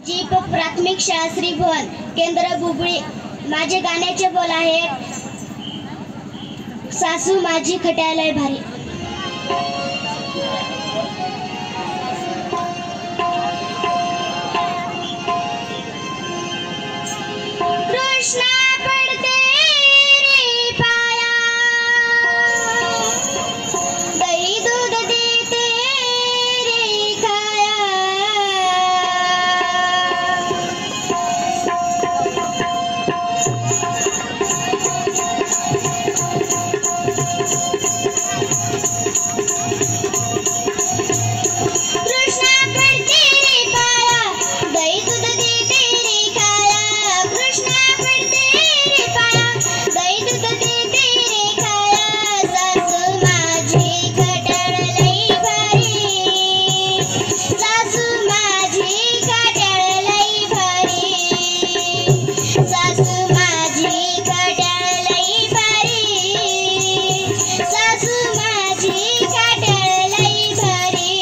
Jeep प्राथमिक शाळा श्री भुवन केंद्र बुबळी। माझे गाण्याचे बोल आहे, सासू माझी खट्यालय भारी। कृष्णा पडते रे पाया, दही दूध देते रे खाया। कृष्णा पडते रे पाया, दही दूध देते रे खाया। कृष्णा पडते रे पाया, दही दूध देते रे खाया। सासू माझी खट्यालय भारी, सासू माझी खट्यालय भारी। सासू माझी खट्यालय भारी, सासू माझी खट्यालय भारी।